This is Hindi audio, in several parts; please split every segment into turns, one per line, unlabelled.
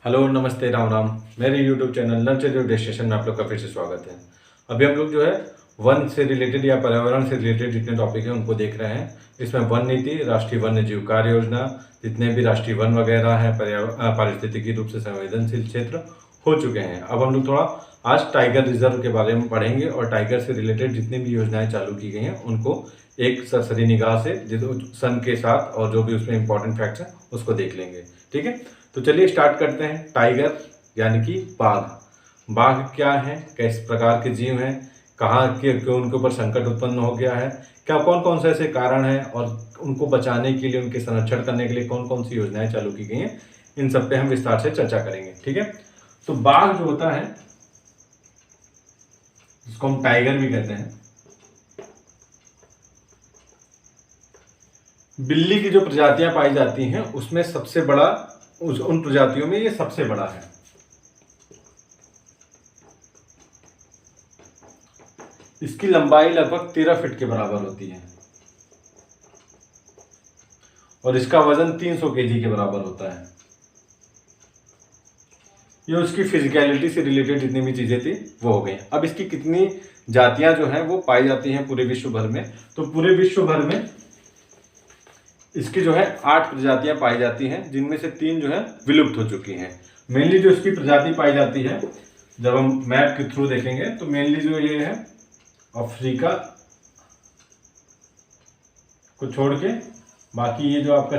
हेलो, नमस्ते, राम राम। मेरे YouTube channel learn radio destination में आप लोग का फिर से स्वागत है। अभी हम लोग जो है वन से रिलेटेड या पर्यावरण से रिलेटेड जितने टॉपिक हैं उनको देख रहे हैं। इसमें वन नीति, राष्ट्रीय वन्य जीव कार्य योजना, जितने भी राष्ट्रीय वन वगैरह हैं, पारिस्थितिकी रूप से संवेदनशील क्षेत्र हो चुके हैं। अब हम लोग थोड़ा आज टाइगर रिजर्व के बारे में पढ़ेंगे और टाइगर से रिलेटेड जितनी भी योजनाएं चालू की गई हैं उनको एक सरसरी निगाह से सन के साथ और जो भी उसमें इंपॉर्टेंट फैक्ट्स हैं उसको देख लेंगे। ठीक है, तो चलिए स्टार्ट करते हैं। टाइगर यानी कि बाघ। बाघ क्या है, किस प्रकार के जीव हैं, कहाँ के क्यों उनके ऊपर संकट उत्पन्न हो गया है, क्या कौन कौन से ऐसे कारण हैं और उनको बचाने के लिए, उनके संरक्षण करने के लिए कौन कौन सी योजनाएं चालू की गई हैं, इन सब पे हम विस्तार से चर्चा करेंगे। ठीक है, तो बाघ जो होता है इसको हम टाइगर भी कहते हैं। बिल्ली की जो प्रजातियां पाई जाती हैं उसमें सबसे बड़ा, उन प्रजातियों में ये सबसे बड़ा है। इसकी लंबाई लगभग 13 फीट के बराबर होती है और इसका वजन 300 केजी के बराबर होता है। ये उसकी फिजिकलिटी से रिलेटेड जितनी भी चीजें थी वो हो गई। अब इसकी कितनी जातियां जो हैं वो पाई जाती हैं पूरे विश्व भर में, तो पूरे विश्व भर में इसकी जो है 8 प्रजातियां पाई जाती हैं, जिनमें से 3 जो है विलुप्त हो चुकी हैं। मेनली जो इसकी प्रजाति पाई जाती है, जब हम मैप के थ्रू देखेंगे तो मेनली जो ये है अफ्रीका को छोड़ के, बाकी ये जो आपका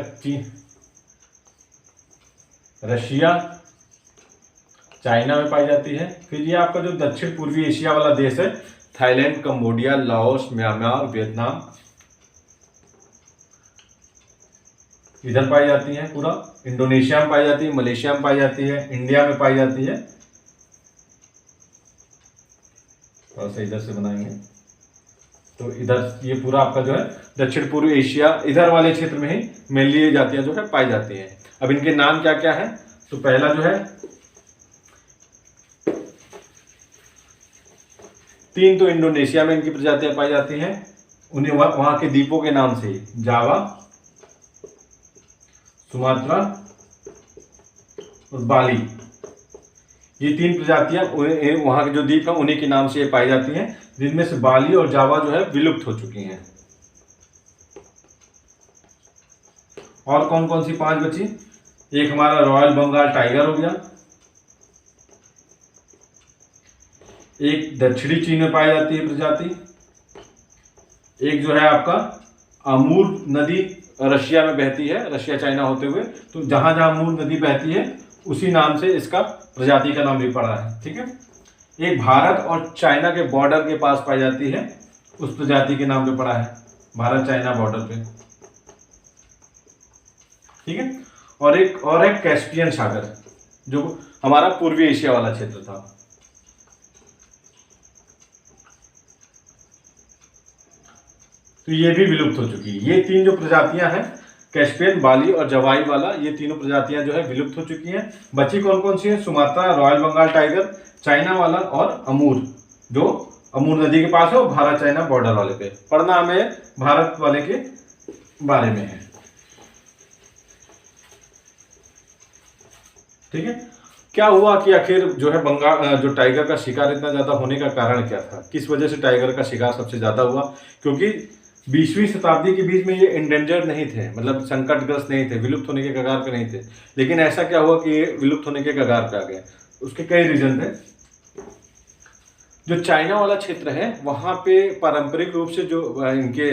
रशिया, चाइना में पाई जाती है। फिर ये आपका जो दक्षिण पूर्वी एशिया वाला देश है, Thailand, Cambodia, Laos, Myanmar, Vietnam, इधर पाई जाती है। पूरा इंडोनेशिया में पाई जाती है, मलेशिया में पाई जाती है, इंडिया में पाई जाती है। थोड़ा सा इधर से बनाएंगे तो इधर ये पूरा आपका जो है दक्षिण पूर्व एशिया, इधर वाले क्षेत्र में ही मेनली ये जातियां जो है पाई जाती हैं। अब इनके नाम क्या क्या है, तो पहला जो है 3 तो इंडोनेशिया में इनकी प्रजातियां पाई जाती हैं, उन्हें वहां के द्वीपों के नाम से जावा, सुमात्रा और बाली, ये 3 प्रजातियां वहां के जो द्वीप हैं उन्हीं के नाम से ये पाई जाती हैं, जिनमें से बाली और जावा जो है विलुप्त हो चुकी हैं। और कौन कौन सी 5 बची, एक हमारा रॉयल बंगाल टाइगर हो गया, एक दक्षिणी चीन में पाई जाती है प्रजाति, एक जो है आपका अमूर नदी रशिया में बहती है, रशिया चाइना होते हुए, तो जहां जहां अमूर नदी बहती है उसी नाम से इसका प्रजाति का नाम भी पड़ा है। ठीक है, एक भारत और चाइना के बॉर्डर के पास पाई जाती है, उस प्रजाति के नाम पे पड़ा है, भारत चाइना बॉर्डर पे। ठीक है, और एक कैस्पियन सागर जो हमारा पूर्वी एशिया वाला क्षेत्र था। तो ये भी विलुप्त हो चुकी है। ये 3 जो प्रजातियां हैं, कैस्पियन, बाली और जवाई वाला, ये तीनों प्रजातियां जो है विलुप्त हो चुकी हैं। बची कौन कौन सी है, Sumatra, royal Bengal tiger, China वाला और अमूर, जो अमूर नदी के पास है और भारत चाइना बॉर्डर वाले पे। पढ़ना हमें भारत वाले के बारे में है। ठीक है, क्या हुआ कि आखिर जो है बंगाल जो टाइगर का शिकार इतना ज्यादा होने का कारण क्या था, किस वजह से टाइगर का शिकार सबसे ज्यादा हुआ? क्योंकि 20वीं शताब्दी के बीच में ये इंडेंजर्ड नहीं थे, मतलब संकटग्रस्त नहीं थे, विलुप्त होने के कगार पे नहीं थे। लेकिन ऐसा क्या हुआ कि ये विलुप्त होने के कगार पे आ गए? उसके कई रीजन थे। जो चाइना वाला क्षेत्र है वहां पे पारंपरिक रूप से जो इनके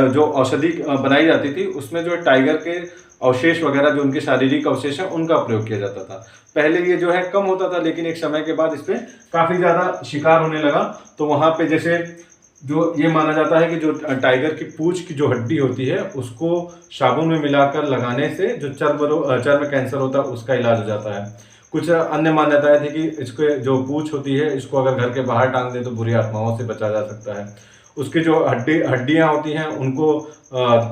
जो औषधि बनाई जाती थी, उसमें जो टाइगर के अवशेष वगैरह, जो उनके शारीरिक अवशेष है, उनका प्रयोग किया जाता था। पहले ये जो है कम होता था, लेकिन एक समय के बाद इस पे काफी ज्यादा शिकार होने लगा। तो वहां पे जैसे जो ये माना जाता है कि जो टाइगर की पूंछ की जो हड्डी होती है उसको साबुन में मिलाकर लगाने से जो चर्म कैंसर होता है उसका इलाज हो जाता है। कुछ अन्य मान्यताएं थी कि इसके जो पूंछ होती है इसको अगर घर के बाहर टांग दे तो बुरी आत्माओं से बचा जा सकता है। उसके जो हड्डियां होती हैं उनको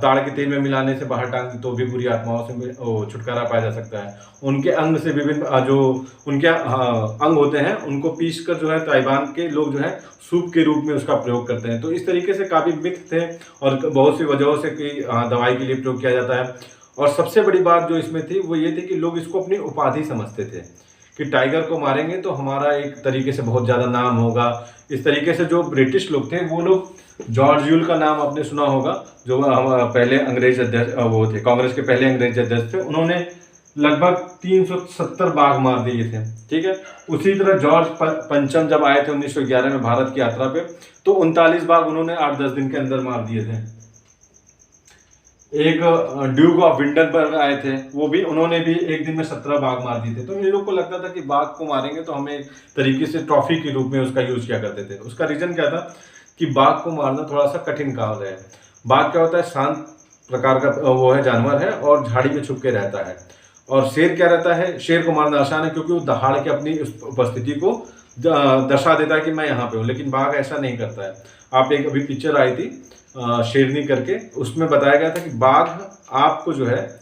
ताड़ के तेल में मिलाने से बाहर टांग दे तो भी बुरी आत्माओं से छुटकारा पाया जा सकता है। उनके अंग से विभिन्न जो उनके अंग होते हैं उनको पीस कर जो है ताइवान के लोग जो है सूप के रूप में उसका प्रयोग करते हैं। तो इस तरीके से काफ़ी मिथ थे और बहुत सी वजहों से कि दवाई के लिए प्रयोग किया जाता है। और सबसे बड़ी बात जो इसमें थी वो ये थी कि लोग इसको अपनी उपाधि समझते थे कि टाइगर को मारेंगे तो हमारा एक तरीके से बहुत ज़्यादा नाम होगा। इस तरीके से जो ब्रिटिश लोग थे वो लोग, जॉर्ज यूल का नाम आपने सुना होगा, जो पहले अंग्रेज अध्यक्ष वो थे, कांग्रेस के पहले अंग्रेज अध्यक्ष थे, उन्होंने लगभग 370 बाघ मार दिए थे। ठीक है, उसी तरह जॉर्ज पंचम जब आए थे 1911 में भारत की यात्रा पे, तो 39 बाघ उन्होंने 8-10 दिन के अंदर मार दिए थे। एक ड्यूक ऑफ विंडनबर्ग आए थे, वो भी उन्होंने भी एक दिन में 17 बाघ मार दिए थे। तो इन लोग को लगता था कि बाघ को मारेंगे तो हमें एक तरीके से ट्रॉफी के रूप में उसका यूज किया करते थे। उसका रीजन क्या था कि बाघ को मारना थोड़ा सा कठिन काम है। बाघ क्या होता है, शांत प्रकार का वो है, जानवर है और झाड़ी में छुप के रहता है। और शेर क्या रहता है, शेर को मारना आसान है क्योंकि वो दहाड़ के अपनी उपस्थिति को दर्शा देता है कि मैं यहाँ पे हूँ, लेकिन बाघ ऐसा नहीं करता है। आप एक अभी पिक्चर आई थी शेरनी करके, उसमें बताया गया था कि बाघ आपको जो है,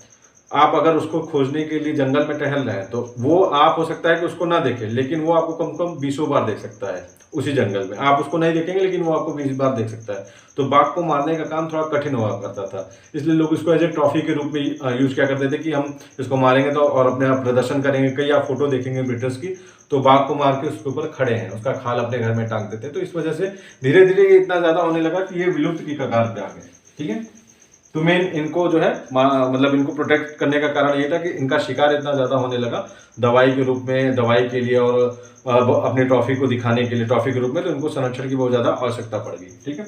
आप अगर उसको खोजने के लिए जंगल में टहल रहे हैं तो वो आप हो सकता है कि उसको ना देखें, लेकिन वो आपको कम से कम 20 बार देख सकता है उसी जंगल में। आप उसको नहीं देखेंगे लेकिन वो आपको 20 बार देख सकता है। तो बाघ को मारने का काम थोड़ा कठिन हुआ करता था, इसलिए लोग इसको एज ए ट्रॉफी के रूप में यूज किया करते थे कि हम इसको मारेंगे तो और अपने आप प्रदर्शन करेंगे। कई आप फोटो देखेंगे ब्रिटिश की, तो बाघ को मार के उसके ऊपर खड़े हैं, उसका खाल अपने घर में टांग देते। तो इस वजह से धीरे धीरे ये इतना ज्यादा होने लगा कि ये विलुप्त की कगार पे आ गए। ठीक है, तो मेन इनको जो है मतलब इनको प्रोटेक्ट करने का कारण ये था कि इनका शिकार इतना ज़्यादा होने लगा दवाई के रूप में, दवाई के लिए और अपने ट्रॉफी को दिखाने के लिए, ट्रॉफी के रूप में, तो इनको संरक्षण की बहुत ज़्यादा आवश्यकता पड़ गई। ठीक है,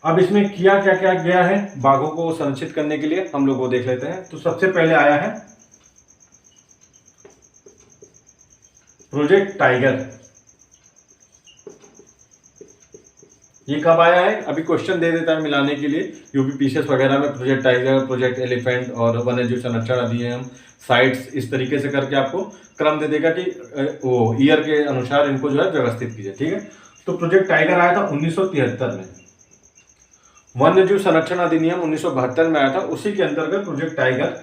अब इसमें किया क्या क्या गया है बाघों को संरक्षित करने के लिए, हम लोग वो देख लेते हैं। तो सबसे पहले आया है प्रोजेक्ट टाइगर। ये कब आया है, अभी क्वेश्चन दे देता है मिलाने के लिए यूपीपीसीएस वगैरह में। प्रोजेक्ट टाइगर, प्रोजेक्ट एलिफेंट और वन्यजीव संरक्षण अधिनियम, साइट्स, इस तरीके से करके आपको क्रम दे देगा कि वो ईयर के अनुसार इनको जो है व्यवस्थित कीजिए। ठीक है, तो प्रोजेक्ट टाइगर आया था 1973 में, वन्यजीव संरक्षण अधिनियम 1972 में आया था, उसी के अंतर्गत प्रोजेक्ट टाइगर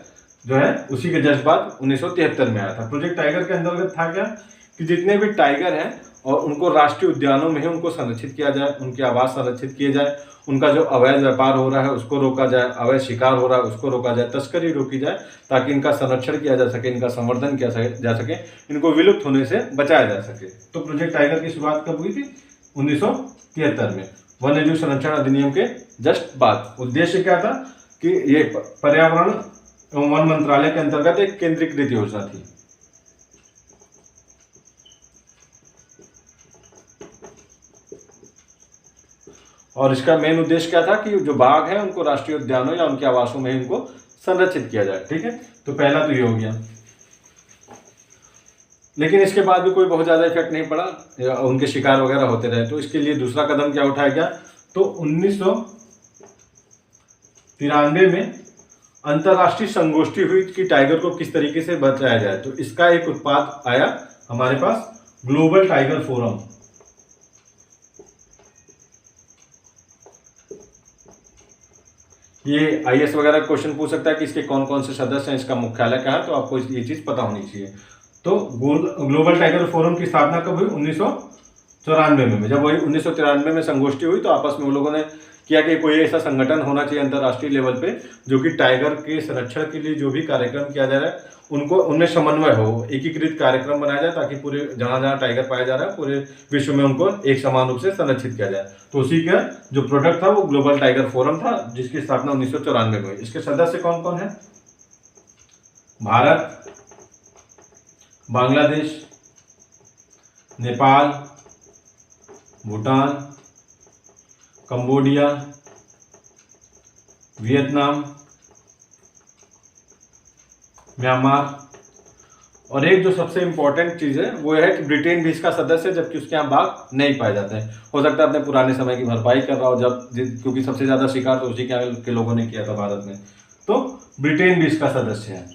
जो है उसी के जस्ट बाद 1973 में आया था। प्रोजेक्ट टाइगर के अंतर्गत था क्या कि जितने भी टाइगर हैं और उनको राष्ट्रीय उद्यानों में ही उनको संरक्षित किया जाए, उनके आवास संरक्षित किए जाए, उनका जो अवैध व्यापार हो रहा है उसको रोका जाए, अवैध शिकार हो रहा है उसको रोका जाए, तस्करी रोकी जाए, ताकि इनका संरक्षण किया जा सके, इनका संवर्धन किया जा सके, इनको विलुप्त होने से बचाया जा सके। तो प्रोजेक्ट टाइगर की शुरुआत कब हुई थी, 1973 में, वन्यजीव संरक्षण अधिनियम के जस्ट बाद। उद्देश्य क्या था कि ये पर्यावरण एवं वन मंत्रालय के अंतर्गत एक केंद्रीकृत योजना थी। और इसका मेन उद्देश्य क्या था कि जो बाघ है उनको राष्ट्रीय उद्यानों या उनके आवासों में इनको संरक्षित किया जाए। ठीक है, तो पहला तो ये हो गया, लेकिन इसके बाद भी कोई बहुत ज्यादा इफेक्ट नहीं पड़ा, उनके शिकार वगैरह होते रहे। तो इसके लिए दूसरा कदम क्या उठाया गया, तो 1993 में अंतरराष्ट्रीय संगोष्ठी हुई कि टाइगर को किस तरीके से बचाया जाए। तो इसका एक उत्पाद आया हमारे पास, ग्लोबल टाइगर फोरम। ये आईएएस वगैरह क्वेश्चन पूछ सकता है कि इसके कौन कौन से सदस्य हैं, इसका मुख्यालय कहाँ है, तो आपको ये चीज पता होनी चाहिए। तो ग्लोबल टाइगर फोरम की स्थापना कब हुई, 1994 में। जब वही 1993 में संगोष्ठी हुई तो आपस में वो लोगों ने किया कि कोई ऐसा संगठन होना चाहिए अंतर्राष्ट्रीय लेवल पे जो कि टाइगर के संरक्षण के लिए जो भी कार्यक्रम किया जा रहा है उनको उनमें समन्वय हो, एकीकृत कार्यक्रम बनाया जाए, ताकि पूरे जहां जहां टाइगर पाया जा रहा है पूरे विश्व में उनको एक समान रूप से संरक्षित किया जाए। तो उसी का जो प्रोडक्ट था वो ग्लोबल टाइगर फोरम था, जिसकी स्थापना 1994 में हुई। इसके सदस्य कौन कौन है, Bharat, Bangladesh, Nepal, Bhutan, Cambodia, Vietnam, Myanmar, और एक जो सबसे इंपॉर्टेंट चीज है वो है कि ब्रिटेन भी इसका सदस्य है, जबकि उसके यहाँ बाघ नहीं पाए जाते हैं। हो सकता है अपने पुराने समय की भरपाई कर रहा हो, क्योंकि सबसे ज्यादा शिकार तो उसी के लोगों ने किया था भारत में। तो ब्रिटेन भी इसका सदस्य है।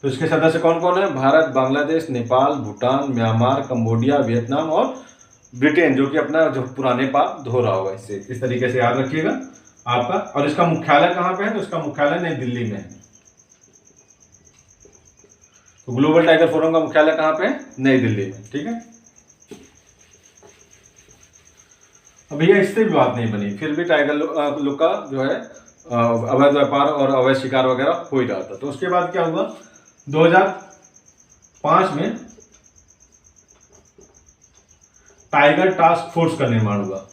तो इसके सदस्य कौन कौन है, Bharat, Bangladesh, Nepal, Bhutan, Myanmar, Cambodia, Vietnam और ब्रिटेन, जो कि अपना जो पुराने पाप धो रहा होगा। इससे इस तरीके से याद रखिएगा आपका। और इसका मुख्यालय कहाँ पे है, तो इसका मुख्यालय नई दिल्ली में है। तो ग्लोबल टाइगर फोरम का मुख्यालय कहाँ पे है, नई दिल्ली में। ठीक है, अब भैया इससे भी बात नहीं बनी, फिर भी टाइगर लोग का जो है अवैध व्यापार और अवैध शिकार वगैरह हो ही रहा था। तो उसके बाद क्या हुआ, 2005 में टाइगर टास्क फोर्स का निर्माण हुआ।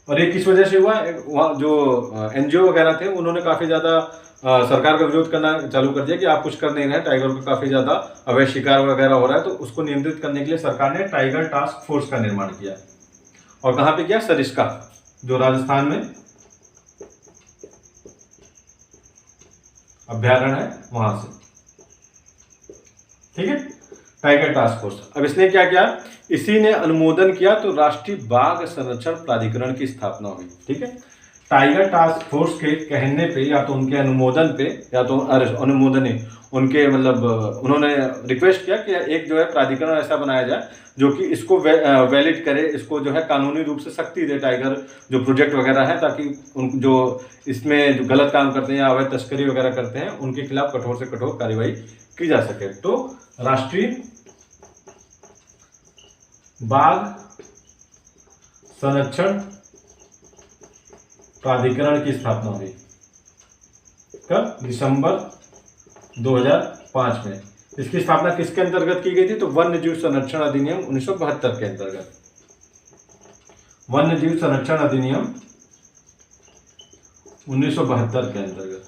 और ये किस वजह से हुआ, वहाँ जो एनजीओ वगैरह थे उन्होंने काफी ज्यादा सरकार का विरोध करना चालू कर दिया कि आप कुछ कर नहीं रहे, टाइगर को काफी ज्यादा अवैध शिकार वगैरह हो रहा है। तो उसको नियंत्रित करने के लिए सरकार ने टाइगर टास्क फोर्स का निर्माण किया। और कहां पे किया, सरिस्का, जो राजस्थान में अभ्यारण्य है वहां से, ठीक है, टाइगर टास्क फोर्स। अब इसने क्या किया, इसी ने अनुमोदन किया तो राष्ट्रीय बाघ संरक्षण प्राधिकरण की स्थापना हुई। ठीक है, टाइगर टास्क फोर्स के कहने पे या तो उनके अनुमोदन पे या तो अनुमोदन ही उनके मतलब उन्होंने रिक्वेस्ट किया कि एक जो है प्राधिकरण ऐसा बनाया जाए जो कि इसको वैलिड करे, इसको जो है कानूनी रूप से सख्ती दे टाइगर जो प्रोजेक्ट वगैरह है, ताकि उन जो इसमें जो गलत काम करते हैं या अवैध तस्करी वगैरह करते हैं उनके खिलाफ कठोर से कठोर कार्रवाई की जा सके। तो राष्ट्रीय बाघ संरक्षण प्राधिकरण की स्थापना हुई कब, दिसंबर 2005 में। इसकी स्थापना किसके अंतर्गत की गई थी, तो वन्य जीव संरक्षण अधिनियम 1972 के अंतर्गत। वन्य जीव संरक्षण अधिनियम 1972 के अंतर्गत,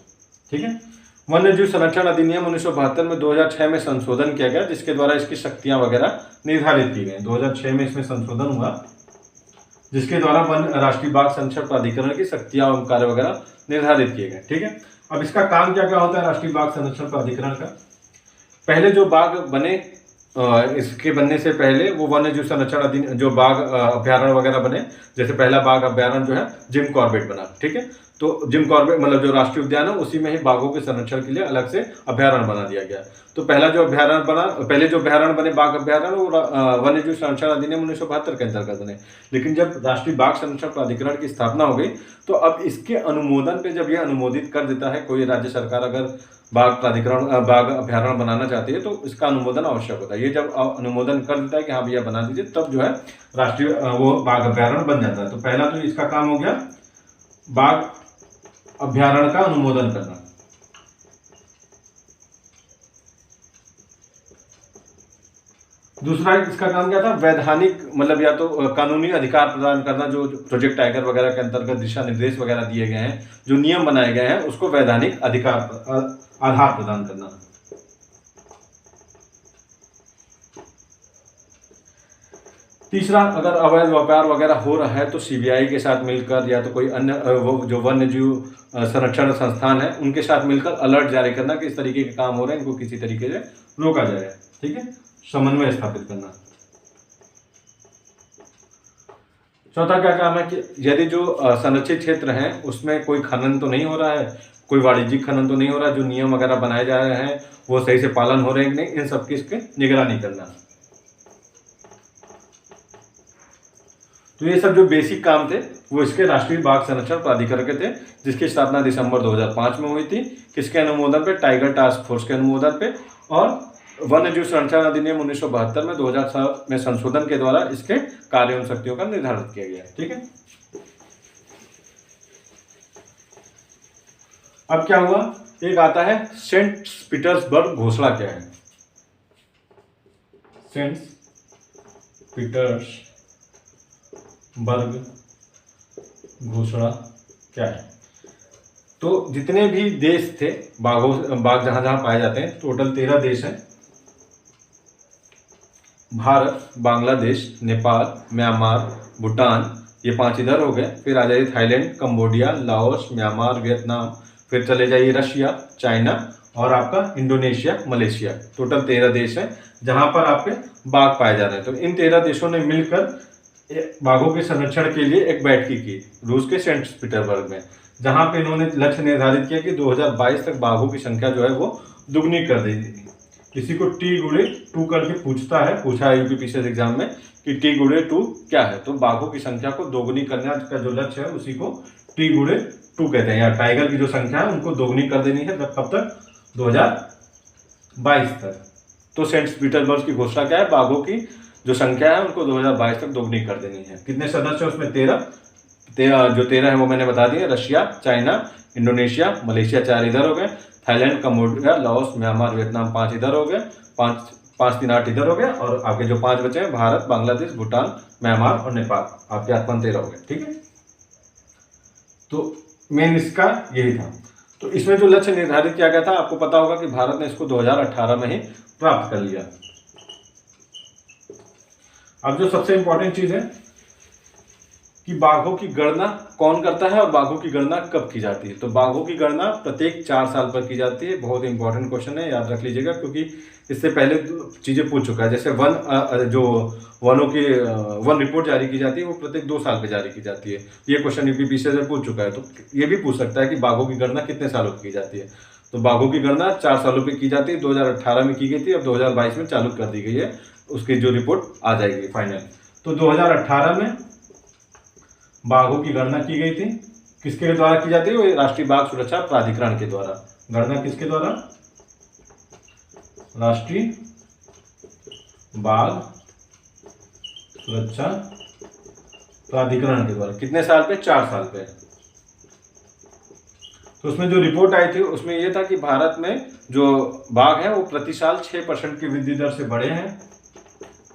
ठीक है। वन्य जीव संरक्षण अधिनियम 1972 में 2006 में संशोधन किया गया, जिसके द्वारा इसकी शक्तियां वगैरह निर्धारित की गई। 2006 में इसमें संशोधन हुआ जिसके द्वारा राष्ट्रीय बाघ संरक्षण प्राधिकरण की शक्तियां और कार्य वगैरह निर्धारित किए गए, ठीक है। अब इसका काम क्या क्या होता है राष्ट्रीय बाघ संरक्षण प्राधिकरण का। पहले जो बाघ बने, इसके बनने से पहले वो वन्य जीव संरक्षण जो बाघ अभ्यारण्य वगैरह बने, जैसे पहला बाघ अभ्यारण्य जो है जिम कॉर्बेट बना, ठीक है। तो जिम कॉर्बेट मतलब जो राष्ट्रीय उद्यान है उसी में ही बाघों के संरक्षण के लिए अलग से अभ्यारण्य बना दिया गया। तो पहला जो अभ्यारण्य बना, पहले जो अभ्यारण्य बने बाघ अभ्यारण्य वो वन्य जीव संरक्षण अधिनियम 1972 के अंतर्गत बने। लेकिन जब राष्ट्रीय बाघ संरक्षण प्राधिकरण की स्थापना हो गई तो अब इसके अनुमोदन पे जब यह अनुमोदित कर देता है कोई राज्य सरकार, अगर बाघ प्राधिकरण बाघ अभ्यारण्य बनाना चाहती है तो इसका अनुमोदन आवश्यक होता है। ये जब अनुमोदन कर देता है कि हाँ भैया बना दीजिए, तब जो है राष्ट्रीय वो बाघ अभ्यारण्य बन जाता है। तो पहला तो इसका काम हो गया बाघ अभ्यारण्य का अनुमोदन करना। दूसरा इसका काम क्या था, वैधानिक मतलब या तो कानूनी अधिकार प्रदान करना, जो प्रोजेक्ट टाइगर वगैरह के अंतर्गत दिशा निर्देश वगैरह दिए गए हैं, जो नियम बनाए गए हैं, उसको वैधानिक अधिकार आधार प्रदान करना। तीसरा, अगर अवैध व्यापार वगैरह हो रहा है तो सीबीआई के साथ मिलकर या तो कोई अन्य वो जो वन्य जीव संरक्षण संस्थान है उनके साथ मिलकर अलर्ट जारी करना कि इस तरीके के काम हो रहे हैं, इनको किसी तरीके से रोका जाए, ठीक है। समन्वय स्थापित करना। चौथा क्या काम है कि यदि जो संरक्षित क्षेत्र है उसमें कोई खनन तो नहीं हो रहा है, कोई वाणिज्यिक खनन तो नहीं हो रहा है, जो नियम वगैरह बनाए जा रहे हैं वो सही से पालन हो रहे हैं कि नहीं, इन सबकी इसके निगरानी करना। तो ये सब जो बेसिक काम थे वो इसके राष्ट्रीय बाघ संरक्षण प्राधिकरण के थे, जिसकी स्थापना दिसंबर 2005 में हुई थी। किसके अनुमोदन पे, टाइगर टास्क फोर्स के अनुमोदन पे। और वन्य जीव संरक्षण अधिनियम 1972 में 2006 में संशोधन के द्वारा इसके कार्य एवं शक्तियों का निर्धारित किया गया, ठीक है। अब क्या हुआ, एक आता है सेंट पीटर्सबर्ग घोषणा। क्या है सेंट पीटर्सबर्ग घोषणा क्या है? तो जितने भी देश थे बाघ जहां जहां पाए जाते हैं, टोटल 13 देश हैं। भारत, बांग्लादेश, नेपाल, म्यांमार, भूटान, ये 5 इधर हो गए। फिर आ जाइए Thailand, Cambodia, Laos, Myanmar, Vietnam, फिर चले जाइए रशिया, चाइना और आपका इंडोनेशिया, मलेशिया। टोटल 13 देश हैं जहां पर आपके बाघ पाए जा रहे हैं। तो इन 13 देशों ने मिलकर बाघों के संरक्षण के लिए एक बैठक की रूस के सेंट पीटर्सबर्ग में, जहां पे इन्होंने लक्ष्य निर्धारित किया कि 2022 तक बाघों की संख्या जो है वो दुगनी कर देगी। किसी को T×2 करके पूछा है यूपीपीसीएस एग्जाम में कि T×2 क्या है, तो बाघों की संख्या को दोगुनी करने का जो लक्ष्य है उसी को T×2 कहते हैं। या टाइगर की जो संख्या है उनको दोगुनी कर देनी है, कब तक, 2022 तक। तो सेंट पीटर्सबर्ग की घोषणा क्या है, बाघों की जो संख्या है उनको 2022 तक दोगुनी कर देनी है। कितने सदस्य हैं उसमें, 13। जो 13 है वो मैंने बता दिया, रशिया, चाइना, इंडोनेशिया, मलेशिया 4 इधर हो गए, Thailand, Cambodia, Laos, Myanmar, Vietnam 5 इधर हो गए, 5 3 8 इधर हो गया, और आगे जो 5 बचे हैं भारत, बांग्लादेश, भूटान, म्यांमार और नेपाल, आपके 8 13 हो गए। ठीक है, तो मेन इसका यही था। तो इसमें जो लक्ष्य निर्धारित किया गया था, आपको पता होगा कि भारत ने इसको 2018 में ही प्राप्त कर लिया। अब जो सबसे इंपॉर्टेंट चीज है कि बाघों की गणना कौन करता है और बाघों की गणना कब की जाती है। तो बाघों की गणना प्रत्येक 4 साल पर की जाती है। बहुत इंपॉर्टेंट क्वेश्चन है, याद रख लीजिएगा, क्योंकि इससे पहले चीजें पूछ चुका है। जैसे वन रिपोर्ट जारी की जाती है, वो प्रत्येक 2 साल पे जारी की जाती है। ये क्वेश्चन यूपीपीसीएस से पूछ चुका है। तो ये भी पूछ सकता है कि बाघों की गणना कितने सालों की जाती है। तो बाघों की गणना 4 सालों पर की जाती है। 2018 में की गई थी, अब 2022 में चालू कर दी गई है। उसकी जो रिपोर्ट आ जाएगी फाइनल। तो 2018 में बाघों की गणना की गई थी। किसके द्वारा की जाती है? वो राष्ट्रीय बाघ सुरक्षा प्राधिकरण के द्वारा। गणना किसके द्वारा? राष्ट्रीय बाघ सुरक्षा प्राधिकरण के द्वारा। कितने साल पे? 4 साल पे। तो उसमें जो रिपोर्ट आई थी उसमें यह था कि भारत में जो बाघ है वो प्रति साल 6% की वृद्धि दर से बढ़े हैं।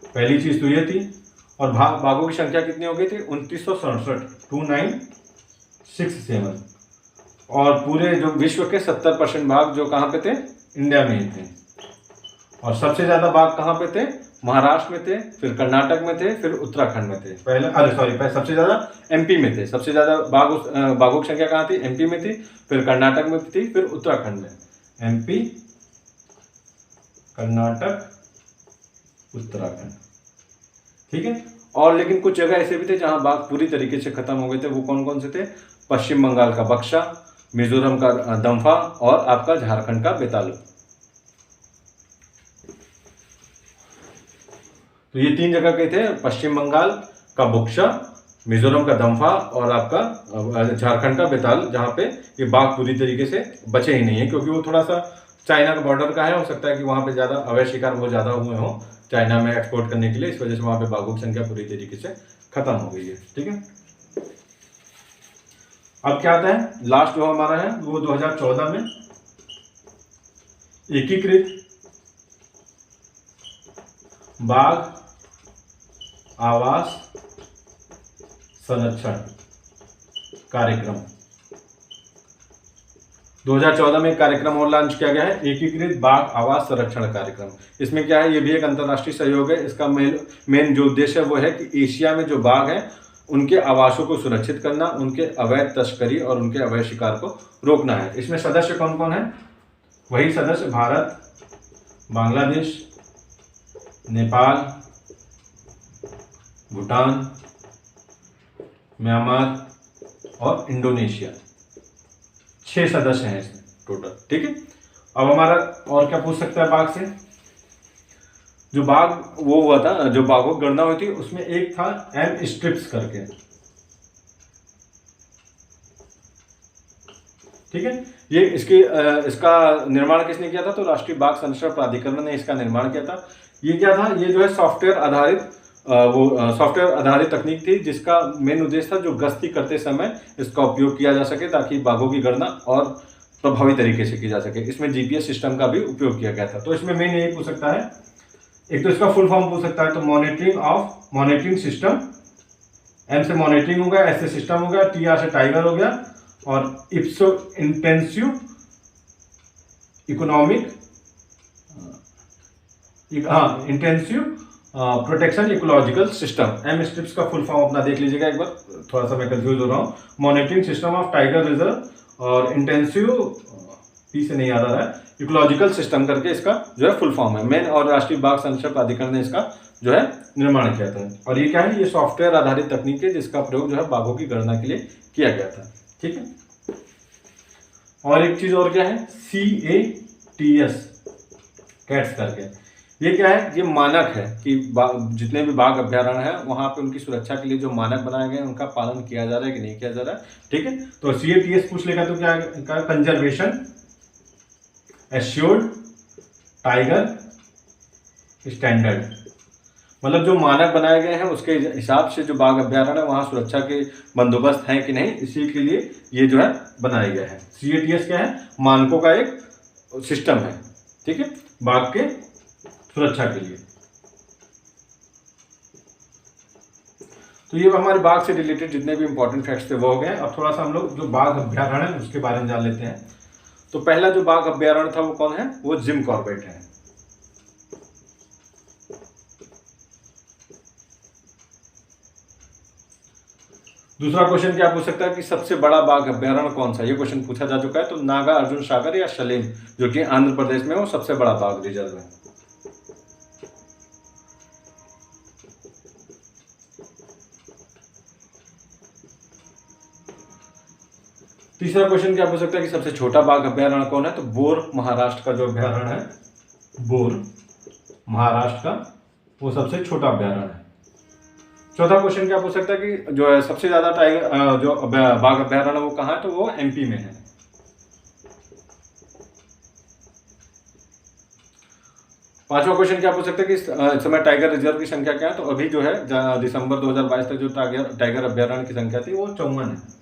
पहली चीज तो ये थी। और बाघों की संख्या कितनी हो गई थी? 2967। और पूरे जो विश्व के 70% बाघ जो कहाँ पे थे? इंडिया में ही थे। और सबसे ज्यादा बाघ कहाँ पे थे? महाराष्ट्र में थे, फिर कर्नाटक में थे, फिर उत्तराखंड में थे। पहले सबसे ज्यादा एमपी में थे। सबसे ज्यादा बाघों की संख्या कहाँ थी? एमपी में थी, फिर कर्नाटक में थी, फिर उत्तराखंड में। एमपी, कर्नाटक, उत्तराखंड। ठीक है। और लेकिन कुछ जगह ऐसे भी थे जहां बाघ पूरी तरीके से खत्म हो गए थे। वो कौन कौन से थे? पश्चिम बंगाल का बक्सा, मिजोरम का दम्फा और आपका झारखंड का बेतालू। तो ये 3 जगह के थे, पश्चिम बंगाल का बक्सा, मिजोरम का दम्फा और आपका झारखंड का बेताल, जहां पे ये बाघ पूरी तरीके से बचे ही नहीं है, क्योंकि वो थोड़ा सा चाइना का बॉर्डर का है। हो सकता है कि वहां पे ज्यादा अवैध शिकार बहुत ज्यादा हुए हों चाइना में एक्सपोर्ट करने के लिए, इस वजह से वहां पे बाघों की संख्या पूरी तरीके से खत्म हो गई है। ठीक है। अब क्या आता है? लास्ट जो हमारा है वो 2014 में एकीकृत बाघ आवास संरक्षण कार्यक्रम। 2014 में एक कार्यक्रम और लॉन्च किया गया है, एकीकृत बाघ आवास संरक्षण कार्यक्रम। इसमें क्या है? ये भी एक अंतर्राष्ट्रीय सहयोग है। इसका मेन जो उद्देश्य है वो है कि एशिया में जो बाघ हैं उनके आवासों को सुरक्षित करना, उनके अवैध तस्करी और उनके अवैध शिकार को रोकना है। इसमें सदस्य कौन कौन है? वही सदस्य भारत, बांग्लादेश, नेपाल, भूटान, म्यांमार और इंडोनेशिया। 6 सदस्य हैं इसमें टोटल। ठीक है। अब हमारा और क्या पूछ सकता है बाघ से? जो बाघ वो हुआ था, जो बाघों की गणना हुई थी, उसमें एक था एम स्ट्रिप्स करके। ठीक है। ये इसका निर्माण किसने किया था? तो राष्ट्रीय बाघ संरक्षण प्राधिकरण ने इसका निर्माण किया था। ये क्या था? ये जो है सॉफ्टवेयर आधारित तकनीक थी, जिसका मेन उद्देश्य था जो गश्ती करते समय इसका उपयोग किया जा सके, ताकि बाघों की गणना और प्रभावी तरीके से की जा सके। इसमें जीपीएस सिस्टम का भी उपयोग किया गया था। तो इसमें मेन यही पूछ सकता है, एक तो इसका फुल फॉर्म पूछ सकता है, तो मॉनिटरिंग सिस्टम। एम से मॉनिटरिंग हो गया, एस से सिस्टम हो गया, टीआर से टाइगर हो गया, और इप्सो intensive protection ecological system. M stripes का फुल फॉर्म अपना देख लीजिएगा एक बार, थोड़ा सा मैं कंफ्यूज हो रहा हूँ। Monitoring system of tiger reserve और इंटेंसिव, पी से नहीं याद आ रहा है, इकोलॉजिकल सिस्टम करके इसका जो है फुल फॉर्म है। मेन और राष्ट्रीय बाघ संरक्षण प्राधिकरण ने इसका जो है निर्माण किया था। और ये क्या है? ये सॉफ्टवेयर आधारित तकनीक है, जिसका प्रयोग जो है बाघों की गणना के लिए किया गया था। ठीक है। और एक चीज और क्या है? CATS कैट्स करके। ये क्या है? ये मानक है कि जितने भी बाघ अभ्यारण्य है वहां पे उनकी सुरक्षा के लिए जो मानक बनाए गए हैं उनका पालन किया जा रहा है कि नहीं किया जा रहा है। ठीक है। तो CATS पूछ लेगा तो क्या? Conservation assured tiger standard. मतलब जो मानक बनाए गए हैं उसके हिसाब से जो बाघ अभ्यारण्य है वहाँ सुरक्षा के बंदोबस्त हैं कि नहीं, इसी के लिए ये जो है बनाया गया है। CATS क्या है, मानकों का एक सिस्टम है, ठीक है, बाघ के सुरक्षा के लिए। तो ये हमारे बाघ से रिलेटेड जितने भी इंपॉर्टेंट फैक्ट्स थे वो हो गए। अब थोड़ा सा हम लोग जो बाघ अभ्यारण्य है उसके बारे में जान लेते हैं। तो पहला जो बाघ अभ्यारण्य था वो कौन है, वो जिम कॉर्बेट है। दूसरा क्वेश्चन क्या पूछ सकता है कि सबसे बड़ा बाघ अभ्यारण्य कौन सा, ये क्वेश्चन पूछा जा चुका है। तो नागा अर्जुन सागर या सलेम, जो कि आंध्र प्रदेश में वो सबसे बड़ा बाघ रिजर्व है। तीसरा क्वेश्चन क्या पूछ सकता है कि सबसे छोटा बाघ अभ्यारण्य कौन है, तो बोर महाराष्ट्र का जो अभ्यारण्य है, बोर महाराष्ट्र का वो सबसे छोटा अभ्यारण्य है। चौथा क्वेश्चन क्या पूछ सकता है कि जो है सबसे ज्यादा टाइगर जो बाघ अभ्यारण्य वो कहाँ है, तो वो MP में है। पांचवा क्वेश्चन क्या पूछ सकते हैं कि इस समय टाइगर रिजर्व की संख्या क्या है, तो अभी जो है दिसंबर 2022 तक जो टाइगर अभ्यारण्य की संख्या थी वो 54 है।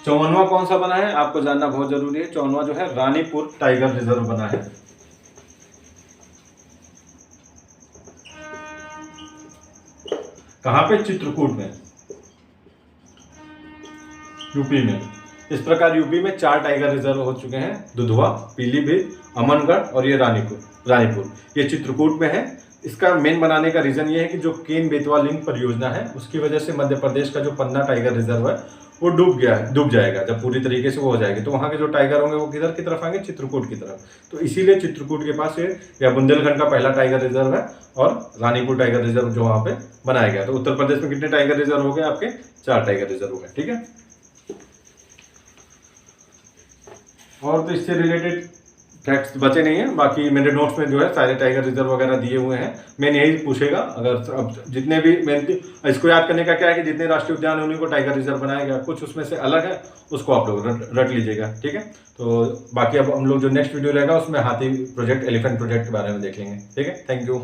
54वां कौन सा बना है आपको जानना बहुत जरूरी है। 54वां जो है रानीपुर टाइगर रिजर्व बना है। कहां पे, चित्रकूट में, यूपी में। इस प्रकार यूपी में 4 टाइगर रिजर्व हो चुके हैं, दुधवा, पीलीभीत, अमनगढ़ और ये रानीपुर। ये चित्रकूट में है। इसका मेन बनाने का रीजन ये है कि जो केन बेतवा लिंक परियोजना है उसकी वजह से मध्य प्रदेश का जो पन्ना टाइगर रिजर्व है वो डूब जाएगा। जब पूरी तरीके से वो हो जाएगी तो वहाँ के जो टाइगर होंगे वो किधर की तरफ आएंगे, चित्रकूट की तरफ। तो इसीलिए चित्रकूट के पास या बुंदेलखंड का पहला टाइगर रिजर्व है और रानीपुर टाइगर रिजर्व जो वहाँ पे बनाया गया। तो उत्तर प्रदेश में कितने टाइगर रिजर्व हो गए आपके, 4 टाइगर रिजर्व हो गए, ठीक है। और तो इससे रिलेटेड फैक्ट्स बचे नहीं है, बाकी मेरे नोट्स में जो है सारे टाइगर रिजर्व वगैरह दिए हुए हैं। मैंने यही पूछेगा अगर अब जितने भी इसको याद करने का क्या है कि जितने राष्ट्रीय उद्यान है उन्हीं को टाइगर रिजर्व बनाया गया, कुछ उसमें से अलग है उसको आप लोग रट लीजिएगा, ठीक है। तो बाकी अब हम लोग जो नेक्स्ट वीडियो रहेगा उसमें हाथी प्रोजेक्ट, एलिफेंट प्रोजेक्ट के बारे में देख लेंगे, ठीक है। Thank you.